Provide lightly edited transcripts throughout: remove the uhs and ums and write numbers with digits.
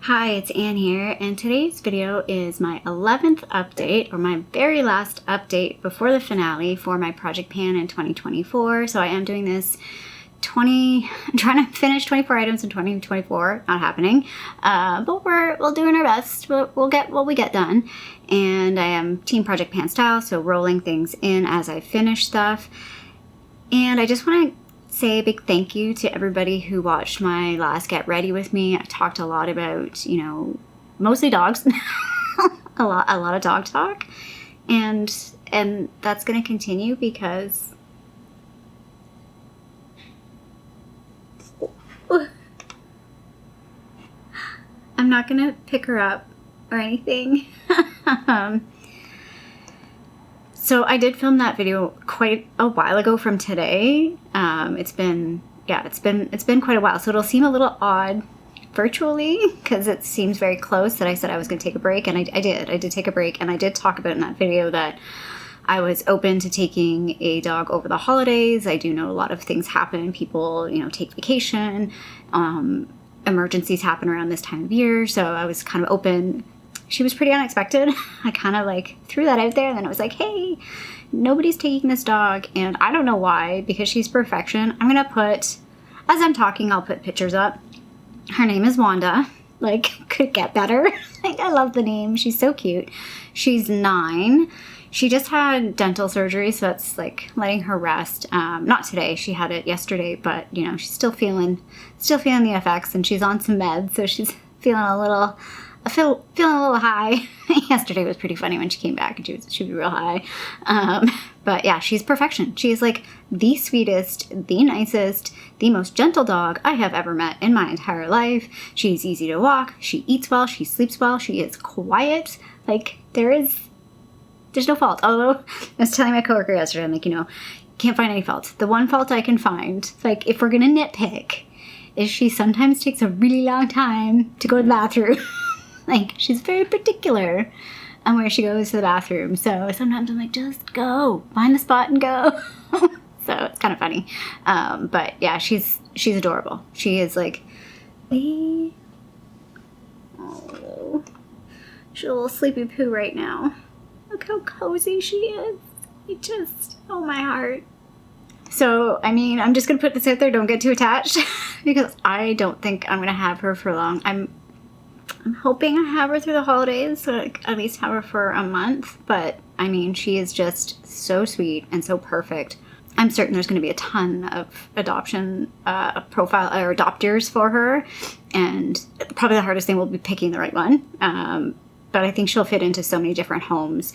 Hi, it's Anne here, and today's video is my 11th update, or my very last update before the finale for my Project Pan in 2024. So I am doing this I'm trying to finish 24 items in 2024, not happening, but we're doing our best. We'll get what we get done, and I am Team Project Pan style, so rolling things in as I finish stuff. And I just want to say a big thank you to everybody who watched my last Get Ready with me. I talked a lot about, you know, mostly dogs, a lot of dog talk, and that's going to continue because I'm not going to pick her up or anything. So I did film that video quite a while ago from today. It's been quite a while, so it'll seem a little odd virtually because it seems very close that I said I was going to take a break, and I did take a break, and I did talk about in that video that I was open to taking a dog over the holidays. I do know a lot of things happen. People, you know, take vacation. Emergencies happen around this time of year, so I was kind of open. She was pretty unexpected. I kind of like threw that out there, and then I was like, hey, nobody's taking this dog, and I don't know why, because she's perfection. I'm gonna put, as I'm talking, I'll put pictures up. Her name is Wanda. Like, could get better. Like, I love the name. She's so cute. She's 9. She just had dental surgery, so that's like letting her rest. Not today. She had it yesterday, but you know, she's still feeling the effects, and she's on some meds, so she's feeling a little high. Yesterday was pretty funny when she came back, and she was real high. But yeah, she's perfection. She is like the sweetest, the nicest, the most gentle dog I have ever met in my entire life. She's easy to walk. She eats well. She sleeps well. She is quiet. Like, there's no fault. Although I was telling my coworker yesterday, I'm like, you know, can't find any fault. The one fault I can find, like, if we're gonna nitpick, is she sometimes takes a really long time to go to the bathroom. Like, she's very particular on where she goes to the bathroom. So sometimes I'm like, just go, find the spot and go. So it's kind of funny. But yeah, she's adorable. She is like, oh, she's a little sleepy poo right now. Look how cozy she is. Oh, my heart. So, I mean, I'm just going to put this out there. Don't get too attached because I don't think I'm going to have her for long. I'm hoping I have her through the holidays, so I at least have her for a month. But, I mean, she is just so sweet and so perfect. I'm certain there's going to be a ton of adoption profile or adopters for her. And probably the hardest thing will be picking the right one. But I think she'll fit into so many different homes.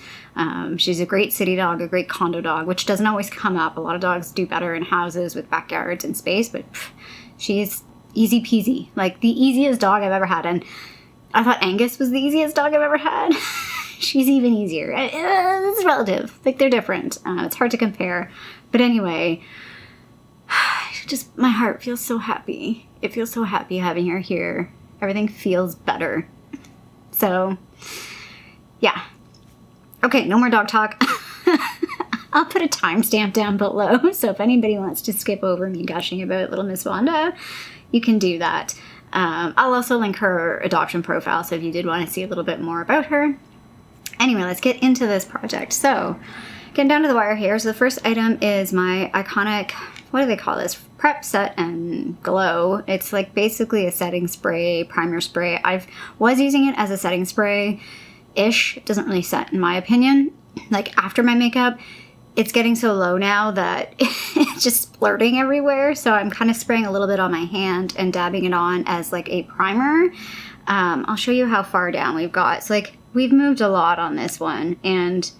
She's a great city dog, a great condo dog, which doesn't always come up. A lot of dogs do better in houses with backyards and space, but she's easy peasy. Like, the easiest dog I've ever had. And I thought Angus was the easiest dog I've ever had. She's even easier. It's relative. Like, they're different. It's hard to compare. But anyway, just my heart feels so happy. It feels so happy having her here. Everything feels better. So, yeah. Okay, no more dog talk. I'll put a timestamp down below, so if anybody wants to skip over me gushing about little Miss Wanda, you can do that. I'll also link her adoption profile, so if you did want to see a little bit more about her. Anyway, let's get into this project. So, getting down to the wire here. So the first item is my iconic, what do they call this? Prep Set and Glow. It's like basically a setting spray, primer spray. I was using it as a setting spray-ish. It doesn't really set, in my opinion. Like, after my makeup, it's getting so low now that it's just splurting everywhere. So I'm kind of spraying a little bit on my hand and dabbing it on as like a primer. I'll show you how far down we've got. So like, we've moved a lot on this one, and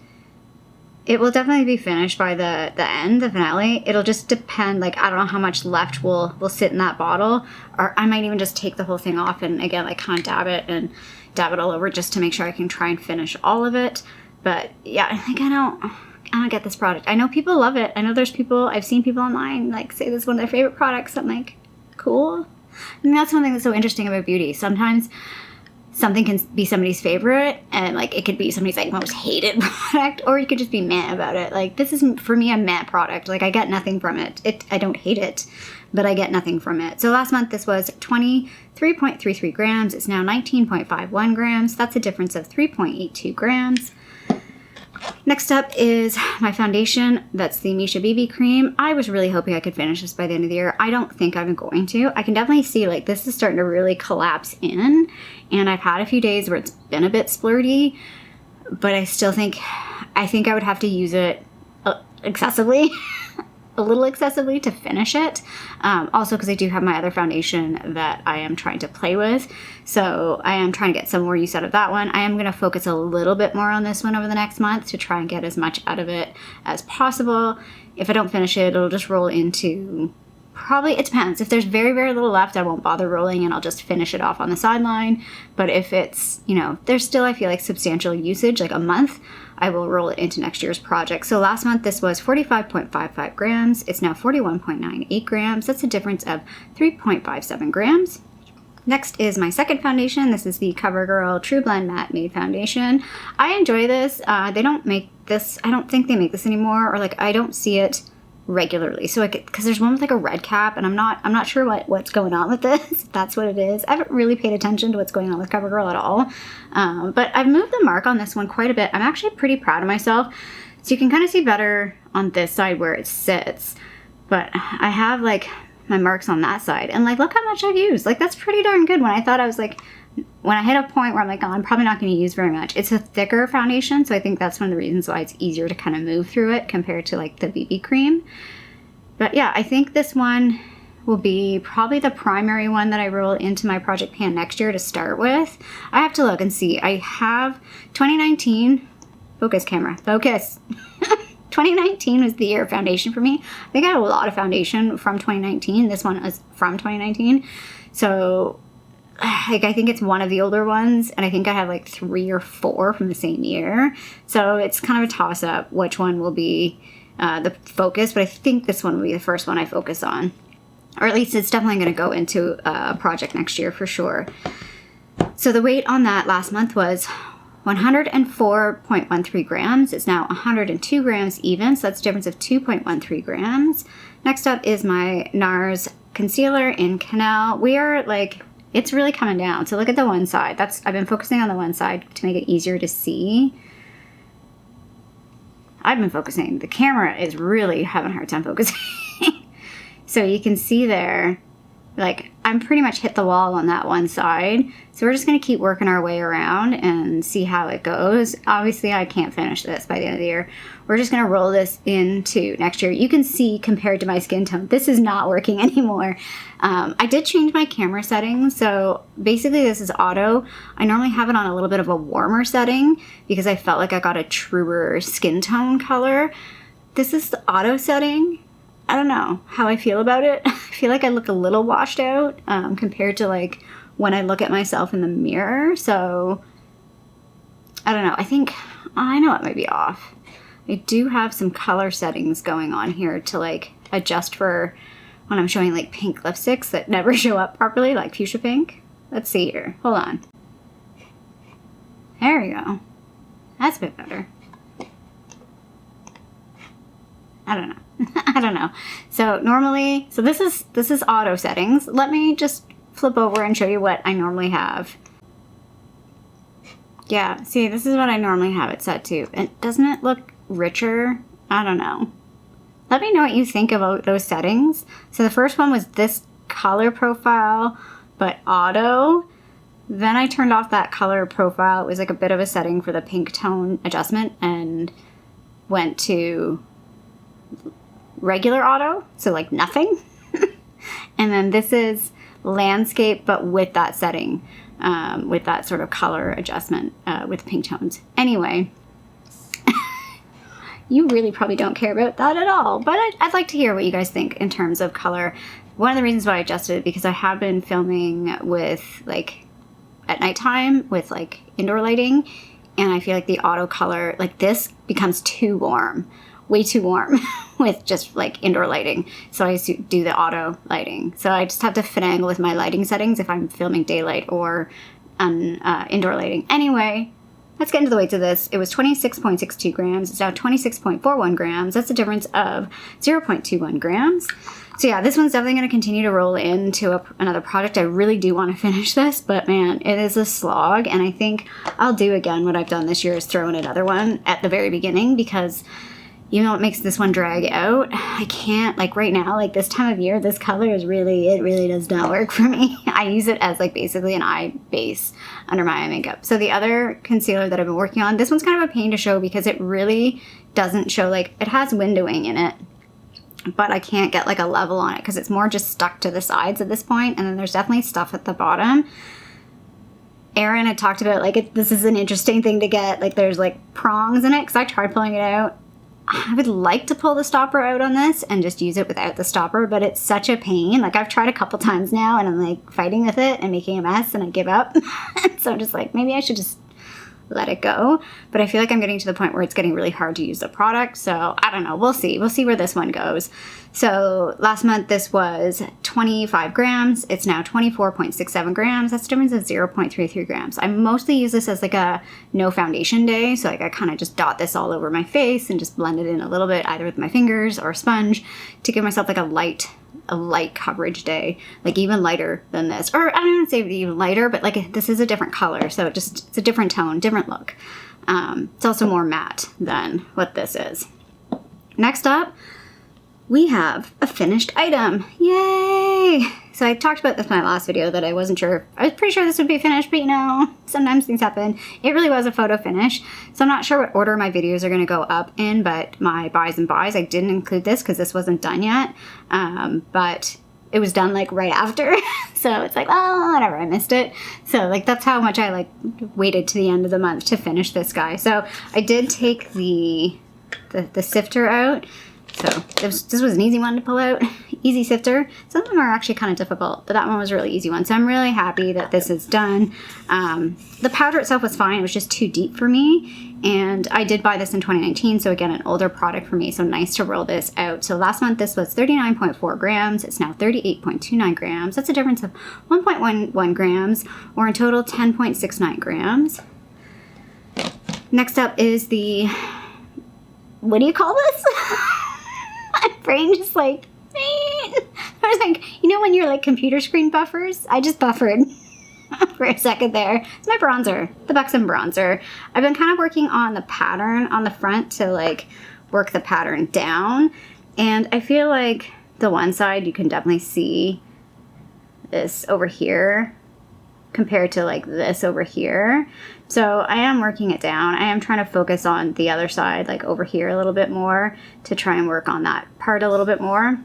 it will definitely be finished by the end, the finale. It'll just depend, like, I don't know how much left will sit in that bottle, or I might even just take the whole thing off and, again, like, kind of dab it all over just to make sure I can try and finish all of it. But, yeah, I think I don't get this product. I know people love it. I know there's people, I've seen people online, like, say this is one of their favorite products. I'm like, cool. And that's one thing that's so interesting about beauty. Sometimes something can be somebody's favorite, and like it could be somebody's like most hated product, or you could just be meh about it. Like this is for me a meh product. Like I get nothing from it. I don't hate it, but I get nothing from it. So last month this was 23.33 grams. It's now 19.51 grams. That's a difference of 3.82 grams. Next up is my foundation. That's the Missha BB Cream. I was really hoping I could finish this by the end of the year. I don't think I'm going to. I can definitely see like this is starting to really collapse in, and I've had a few days where it's been a bit splurty, but I still think I would have to use it excessively. A little excessively to finish it. Also because I do have my other foundation that I am trying to play with. So I am trying to get some more use out of that one. I am going to focus a little bit more on this one over the next month to try and get as much out of it as possible. If I don't finish it, it'll just roll into probably, it depends. If there's very, very little left, I won't bother rolling and I'll just finish it off on the sideline. But if it's, you know, there's still, I feel like substantial usage, like a month, I will roll it into next year's project. So last month, this was 45.55 grams. It's now 41.98 grams. That's a difference of 3.57 grams. Next is my second foundation. This is the Covergirl TruBlend Matte Made Foundation. I enjoy this. They don't make this, I don't think they make this anymore, or like I don't see it regularly. So because there's one with like a red cap, and I'm not sure what's going on with this, if that's what it is. I haven't really paid attention to what's going on with Covergirl at all. But I've moved the mark on this one quite a bit. I'm actually pretty proud of myself. So you can kind of see better on this side where it sits. But I have like my marks on that side, and like look how much I've used. Like that's pretty darn good. When I thought I was like, when I hit a point where I'm like, oh, I'm probably not going to use very much. It's a thicker foundation, so I think that's one of the reasons why it's easier to kind of move through it compared to like the BB cream. But yeah, I think this one will be probably the primary one that I roll into my project pan next year to start with. I have to look and see. I have 2019, focus camera, focus. 2019 was the year of foundation for me. I think I had a lot of foundation from 2019. This one is from 2019. So like I think it's one of the older ones, and I think I have like 3 or 4 from the same year. So it's kind of a toss up which one will be the focus, but I think this one will be the first one I focus on. Or at least it's definitely going to go into a project next year for sure. So the weight on that last month was 104.13 grams. It's now 102 grams even, so that's a difference of 2.13 grams. Next up is my NARS concealer in Cannelle. We are like, it's really coming down. So look at the one side. I've been focusing on the one side to make it easier to see. I've been focusing. The camera is really having a hard time focusing. So you can see there, like I'm pretty much hit the wall on that one side. So we're just going to keep working our way around and see how it goes. Obviously, I can't finish this by the end of the year. We're just going to roll this into next year. You can see compared to my skin tone, this is not working anymore. I did change my camera settings. So basically this is auto. I normally have it on a little bit of a warmer setting because I felt like I got a truer skin tone color. This is the auto setting. I don't know how I feel about it. I feel like I look a little washed out compared to like when I look at myself in the mirror. So I don't know. I know it might be off. I do have some color settings going on here to like adjust for when I'm showing like pink lipsticks that never show up properly, like fuchsia pink. Let's see here. Hold on. There we go. That's a bit better. I don't know. I don't know. So normally, so this is auto settings. Let me just flip over and show you what I normally have. Yeah, see, this is what I normally have it set to. And doesn't it look richer? I don't know. Let me know what you think about those settings. So the first one was this color profile, but auto. Then I turned off that color profile. It was like a bit of a setting for the pink tone adjustment and went to regular auto, so like nothing. And then this is landscape, but with that setting, with that sort of color adjustment with pink tones. Anyway, you really probably don't care about that at all, but I'd like to hear what you guys think in terms of color. One of the reasons why I adjusted it because I have been filming with like at nighttime with like indoor lighting, and I feel like the auto color, like this becomes too warm. Way too warm with just like indoor lighting. So I do the auto lighting. So I just have to finagle with my lighting settings if I'm filming daylight or indoor lighting. Anyway, let's get into the weights of this. It was 26.62 grams. It's now 26.41 grams. That's a difference of 0.21 grams. So yeah, this one's definitely going to continue to roll into another product. I really do want to finish this, but man, it is a slog. And I think I'll do again what I've done this year is throw in another one at the very beginning, because you know what makes this one drag out? I can't, like right now, like this time of year, this color is really, it really does not work for me. I use it as like basically an eye base under my eye makeup. So the other concealer that I've been working on, this one's kind of a pain to show because it really doesn't show, like it has windowing in it, but I can't get like a level on it because it's more just stuck to the sides at this point. And then there's definitely stuff at the bottom. Erin had talked about like, this is an interesting thing to get, like there's like prongs in it because I tried pulling it out. I would like to pull the stopper out on this and just use it without the stopper, but it's such a pain. Like I've tried a couple times now and I'm like fighting with it and making a mess and I give up. So I'm just like, maybe I should just let it go. But I feel like I'm getting to the point where it's getting really hard to use the product. So I don't know. We'll see. We'll see where this one goes. So last month this was 25 grams. It's now 24.67 grams. That's a difference of 0.33 grams. I mostly use this as like a no foundation day. So like I kind of just dot this all over my face and just blend it in a little bit either with my fingers or a sponge to give myself like a light coverage day, like even lighter than this, or I don't even say even lighter, but like this is a different color, so it's a different tone, different look. It's also more matte than what this is. Next up, we have a finished item. Yay! So I talked about this in my last video that I wasn't sure. I was pretty sure this would be finished, but you know, sometimes things happen. It really was a photo finish. So I'm not sure what order my videos are going to go up in, but my buys and buys, I didn't include this because this wasn't done yet. But it was done like right after. So it's like, oh, whatever, I missed it. So like that's how much I like waited to the end of the month to finish this guy. So I did take the sifter out. So this was an easy one to pull out, easy sifter. Some of them are actually kind of difficult, but that one was a really easy one. So I'm really happy that this is done. The powder itself was fine. It was just too deep for me. And I did buy this in 2019. So again, an older product for me. So nice to roll this out. So last month, this was 39.4 grams. It's now 38.29 grams. That's a difference of 1.11 grams, or in total 10.69 grams. Next up is the, what do you call this? My brain just like, I was like, you know when you're like computer screen buffers? I just buffered for a second there. It's my bronzer, the Buxom bronzer. I've been kind of working on the pattern on the front to like work the pattern down. And I feel like the one side you can definitely see this over here compared to like this over here. So I am working it down. I am trying to focus on the other side, like over here a little bit more, to try and work on that part a little bit more.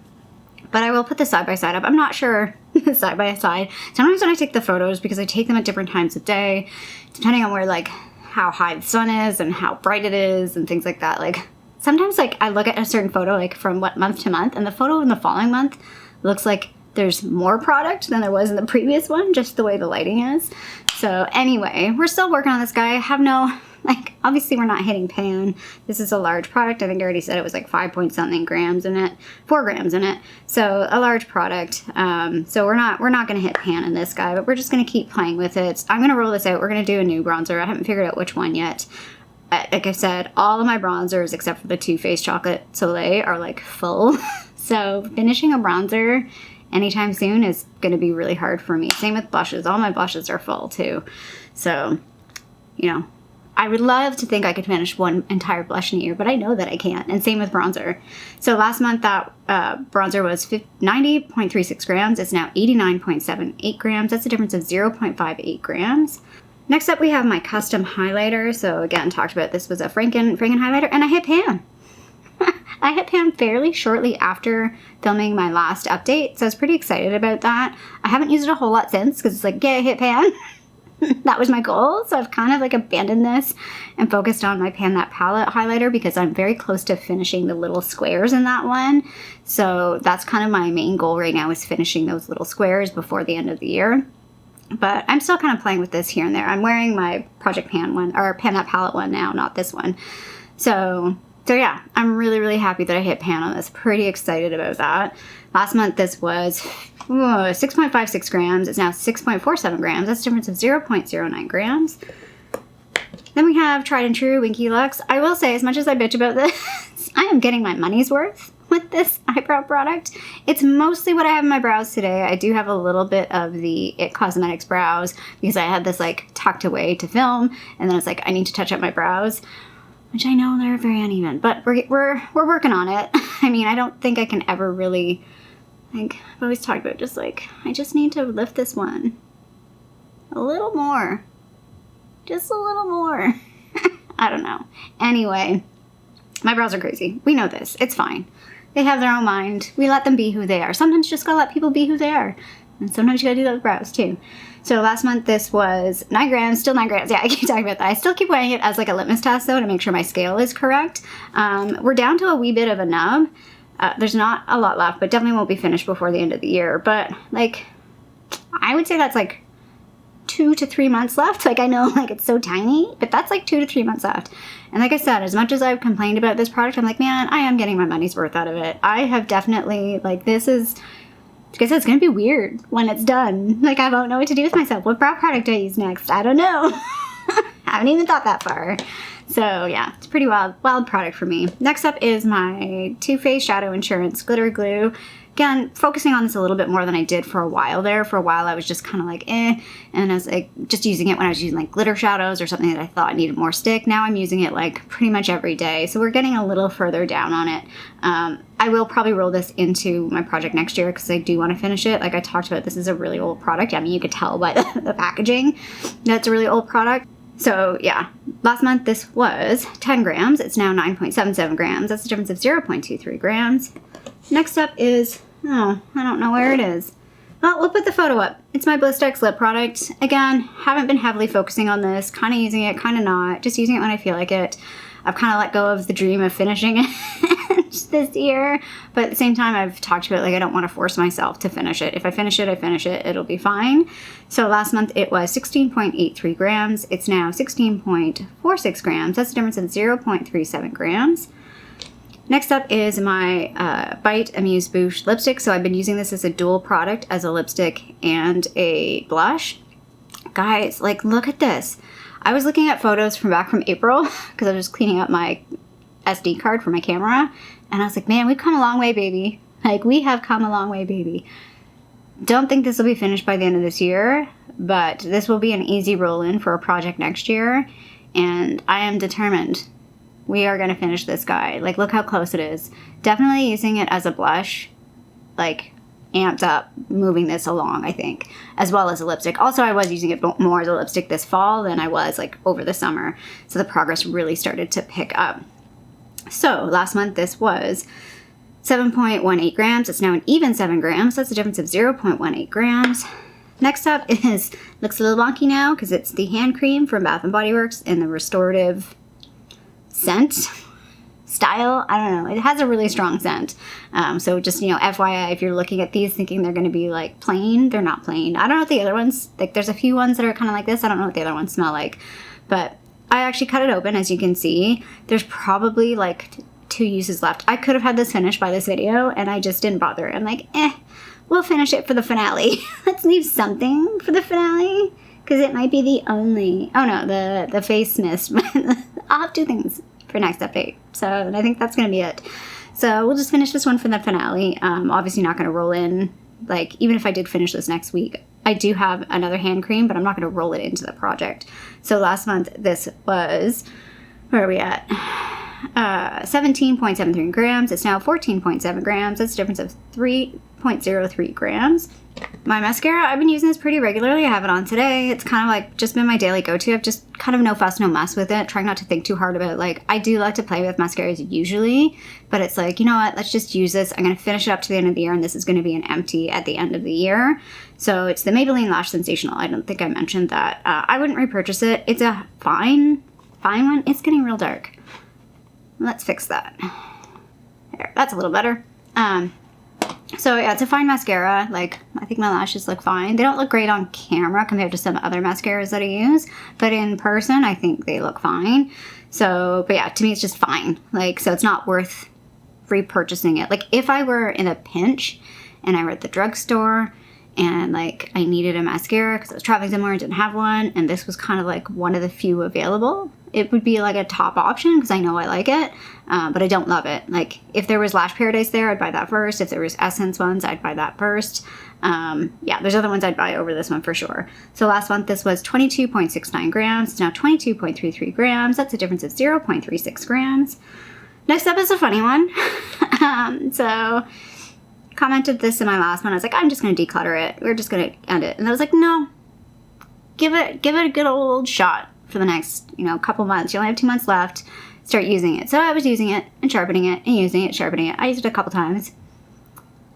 But I will put the side by side up. I'm not sure side by side. Sometimes when I take the photos, because I take them at different times of day, depending on where like how high the sun is and how bright it is and things like that. Like sometimes like I look at a certain photo like from what month to month, and the photo in the following month looks like there's more product than there was in the previous one, just the way the lighting is. So anyway, we're still working on this guy. I have no, like, obviously we're not hitting pan. This is a large product. I think I already said it was like 5 point something grams in it, 4 grams in it. So a large product. So we're not going to hit pan in this guy, but we're just going to keep playing with it. I'm going to roll this out. We're going to do a new bronzer. I haven't figured out which one yet. Like I said, all of my bronzers except for the Too Faced Chocolate Soleil are like full. So finishing a bronzer anytime soon is going to be really hard for me. Same with blushes. All my blushes are full too. So, you know, I would love to think I could finish one entire blush in a year, but I know that I can't. And same with bronzer. So last month that bronzer was 90.36 grams. It's now 89.78 grams. That's a difference of 0.58 grams. Next up, we have my custom highlighter. So again, talked about this was a Franken highlighter, and I hit pan. I hit pan fairly shortly after filming my last update, so I was pretty excited about that. I haven't used it a whole lot since because it's like, yeah, I hit pan. That was my goal, so I've kind of like abandoned this and focused on my Pan That Palette highlighter because I'm very close to finishing the little squares in that one. So that's kind of my main goal right now, is finishing those little squares before the end of the year. But I'm still kind of playing with this here and there. I'm wearing my Project Pan one, or Pan That Palette one now, not this one. So So yeah, I'm really, really happy that I hit pan on this. Pretty excited about that. Last month, this was 6.56 grams. It's now 6.47 grams. That's a difference of 0.09 grams. Then we have tried and true Winky Luxe. I will say, as much as I bitch about this, I am getting my money's worth with this eyebrow product. It's mostly what I have in my brows today. I do have a little bit of the It Cosmetics brows because I had this like tucked away to film, and then it's like I need to touch up my brows, which I know they're very uneven, but we're working on it. I mean, I don't think I can ever really, like, I've always talked about just like, I just need to lift this one a little more. Just a little more. I don't know. Anyway, my brows are crazy. We know this. It's fine. They have their own mind. We let them be who they are. Sometimes you just gotta let people be who they are. And sometimes you gotta do that with brows too. So last month this was 9 grams, still 9 grams. Yeah, I keep talking about that. I still keep weighing it as like a litmus test though to make sure my scale is correct. We're down to a wee bit of a nub. There's not a lot left, but definitely won't be finished before the end of the year. But like, I would say that's like 2 to 3 months left. Like I know like it's so tiny, but that's like 2 to 3 months left. And like I said, as much as I've complained about this product, I'm like, man, I am getting my money's worth out of it. I have definitely, like, this is, like I said, it's gonna be weird when it's done. Like I won't know what to do with myself. What brow product do I use next? I don't know. Haven't even thought that far. So yeah, it's a pretty wild product for me. Next up is my Too Faced Shadow Insurance Glitter Glue. Again, focusing on this a little bit more than I did for a while there. For a while, I was just kind of like, eh. And I was like, just using it when I was using like glitter shadows or something that I thought needed more stick. Now I'm using it like pretty much every day. So we're getting a little further down on it. I will probably roll this into my project next year because I do want to finish it. Like I talked about, this is a really old product. I mean, you could tell by the packaging that it's a really old product. So yeah, last month this was 10 grams. It's now 9.77 grams. That's a difference of 0.23 grams. Next up is, oh, I don't know where it is. Well, we'll put the photo up. It's my Blistex lip product. Again, haven't been heavily focusing on this, kind of using it, kind of not, just using it when I feel like it. I've kind of let go of the dream of finishing it this year, but at the same time, I've talked about like I don't want to force myself to finish it. If I finish it, I finish it. It'll be fine. So last month it was 16.83 grams. It's now 16.46 grams. That's a difference of 0.37 grams. Next up is my Bite Amuse Bouche lipstick. So I've been using this as a dual product, as a lipstick and a blush. Guys, like, look at this. I was looking at photos from back from April because I was just cleaning up my SD card for my camera. And I was like, man, we've come a long way, baby. Like, we have come a long way, baby. Don't think this will be finished by the end of this year, but this will be an easy roll-in for a project next year. And I am determined. We are going to finish this guy. Like, look how close it is. Definitely using it as a blush, like, amped up moving this along, I think, as well as a lipstick. Also, I was using it more as a lipstick this fall than I was, like, over the summer. So the progress really started to pick up. So, last month, this was 7.18 grams. It's now an even 7 grams. That's a difference of 0.18 grams. Next up is, looks a little wonky now because it's the hand cream from Bath & Body Works in the restorative scent style. I don't know. It has a really strong scent. So just, you know, FYI, if you're looking at these thinking they're going to be like plain, they're not plain. I don't know what the other ones, like there's a few ones that are kind of like this. I don't know what the other ones smell like, but I actually cut it open. As you can see, there's probably like 2 uses left. I could have had this finished by this video and I just didn't bother. I'm like, we'll finish it for the finale. Let's leave something for the finale because it might be the only, oh no, the face mist. I'll have 2 things for next update. So I think that's going to be it. So we'll just finish this one for the finale. Obviously not going to roll in, like, even if I did finish this next week, I do have another hand cream, but I'm not going to roll it into the project. So last month, this was, where are we at? 17.73 grams. It's now 14.7 grams. That's a difference of 3.03 grams. My mascara, I've been using this pretty regularly. I have it on today. It's kind of like just been my daily go-to. I've just kind of no fuss, no mess with it. Trying not to think too hard about it. Like, I do like to play with mascaras usually, but it's like, you know what? Let's just use this. I'm going to finish it up to the end of the year, and this is going to be an empty at the end of the year. So it's the Maybelline Lash Sensational. I don't think I mentioned that. I wouldn't repurchase it. It's a fine one. It's getting real dark. Let's fix that. There, that's a little better. So yeah, it's a fine mascara. Like, I think my lashes look fine. They don't look great on camera compared to some other mascaras that I use, but in person, I think they look fine. So, but yeah, to me, it's just fine. Like, so it's not worth repurchasing it. Like, if I were in a pinch and I were at the drugstore and like I needed a mascara because I was traveling somewhere and didn't have one, and this was kind of like one of the few available, it would be like a top option because I know I like it, but I don't love it. Like, if there was Lash Paradise there, I'd buy that first. If there was Essence ones, I'd buy that first. Yeah, there's other ones I'd buy over this one for sure. So last month, this was 22.69 grams. It's now 22.33 grams. That's a difference of 0.36 grams. Next up is a funny one. So commented this in my last one. I was like, I'm just going to declutter it. We're just going to end it. And I was like, no, give it a good old shot for the next, couple months. You only have 2 months left. Start using it. So I was using it and sharpening it and using it, sharpening it. I used it a couple times.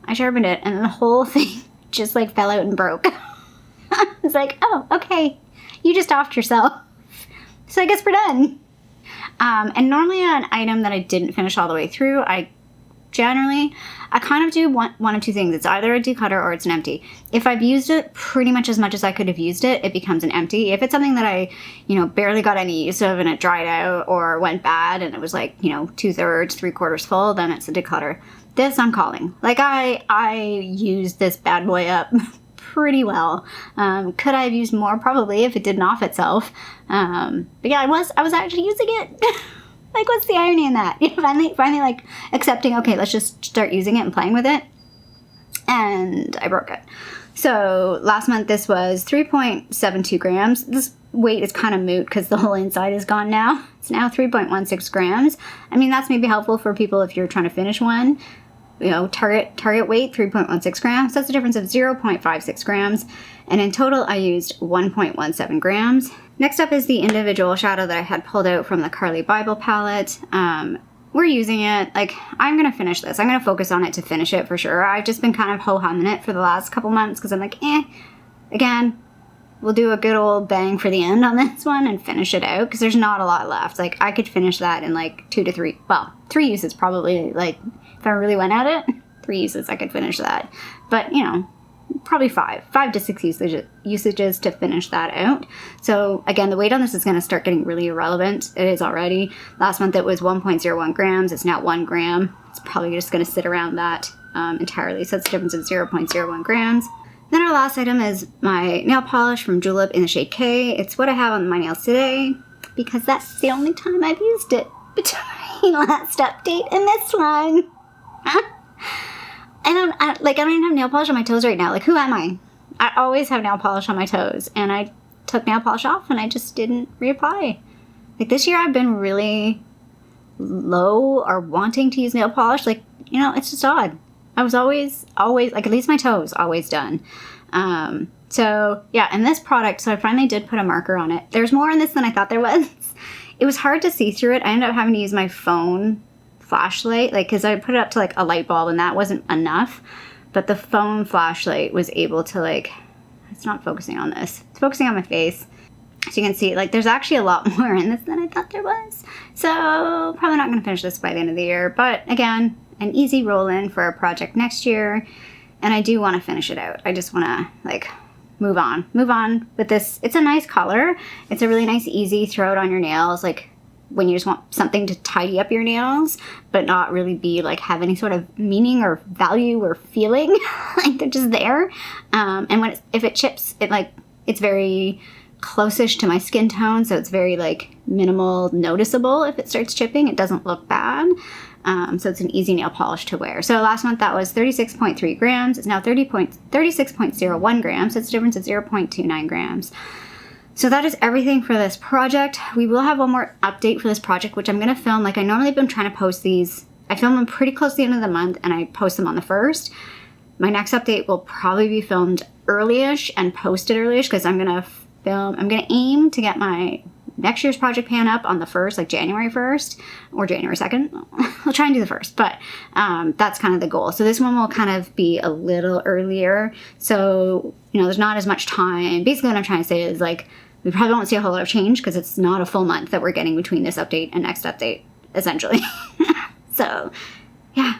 I sharpened it and the whole thing just like fell out and broke. I was like, oh, okay. You just offed yourself. So I guess we're done. And normally an item that I didn't finish all the way through, I kind of do one of two things. It's either a declutter or it's an empty. If I've used it pretty much as much as I could have used it, it becomes an empty. If it's something that I, barely got any use of and it dried out or went bad and it was like, 2/3, 3/4 full, then it's a declutter. This I'm calling. Like, I used this bad boy up pretty well. Could I have used more? Probably, if it didn't off itself. But yeah, I was actually using it. Like, what's the irony in that? Finally, like, accepting, okay, let's just start using it and playing with it. And I broke it. So last month, this was 3.72 grams. This weight is kind of moot because the whole inside is gone now. It's now 3.16 grams. I mean, that's maybe helpful for people if you're trying to finish one. Target weight, 3.16 grams. That's a difference of 0.56 grams. And in total, I used 1.17 grams. Next up is the individual shadow that I had pulled out from the Carli Bybel palette. We're using it. Like, I'm going to finish this. I'm going to focus on it to finish it for sure. I've just been kind of ho-humming it for the last couple months because I'm like, again, we'll do a good old bang for the end on this one and finish it out because there's not a lot left. Like, I could finish that in like 2 to 3, well, 3 uses probably. Like, if I really went at it, 3 uses, I could finish that. But, probably 5 to 6 usages to finish that out. So again, the weight on this is going to start getting really irrelevant. It is already. Last month it was 1.01 grams. It's now 1 gram. It's probably just going to sit around that entirely. So it's a difference of 0.01 grams. Then our last item is my nail polish from Julep in the shade K. It's what I have on my nails today because that's the only time I've used it between last update and this one. I don't even have nail polish on my toes right now. Like, who am I? I always have nail polish on my toes. And I took nail polish off and I just didn't reapply. Like, this year I've been really low or wanting to use nail polish. Like, it's just odd. I was always, like, at least my toes, always done. So, yeah, and this product, so I finally did put a marker on it. There's more in this than I thought there was. It was hard to see through it. I ended up having to use my phone flashlight, like, because I put it up to like a light bulb and that wasn't enough, but the phone flashlight was able to, like, it's not focusing on this, it's focusing on my face, so you can see, like, there's actually a lot more in this than I thought there was. So probably not going to finish this by the end of the year, but again, an easy roll in for a project next year, and I do want to finish it out. I just want to, like, move on with this. It's a nice color. It's a really nice, easy throw it on your nails, like when you just want something to tidy up your nails, but not really be like have any sort of meaning or value or feeling. Like, they're just there. And if it chips, it's very close-ish to my skin tone, so it's very like minimal, noticeable. If it starts chipping, it doesn't look bad. So it's an easy nail polish to wear. So last month that was 36.3 grams. It's now 36.01 grams. So it's a difference of 0.29 grams. So that is everything for this project. We will have one more update for this project, which I'm going to film. Like, I normally have been trying to post these. I film them pretty close to the end of the month, and I post them on the 1st. My next update will probably be filmed early-ish and posted early-ish because I'm going to aim to get my next year's project pan up on the 1st, like January 1st or January 2nd. I'll try and do the 1st, but that's kind of the goal. So this one will kind of be a little earlier. So, there's not as much time. Basically what I'm trying to say is, like, we probably won't see a whole lot of change because it's not a full month that we're getting between this update and next update, essentially. So, yeah.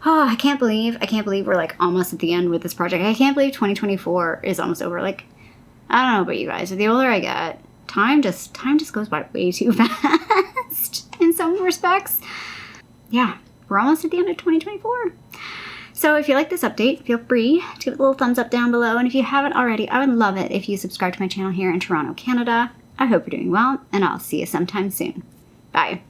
Oh, I can't believe we're like almost at the end with this project. I can't believe 2024 is almost over. Like, I don't know about you guys, but the older I get, time just goes by way too fast in some respects. Yeah, we're almost at the end of 2024. So if you like this update, feel free to give it a little thumbs up down below. And if you haven't already, I would love it if you subscribe to my channel here in Toronto, Canada. I hope you're doing well, and I'll see you sometime soon. Bye.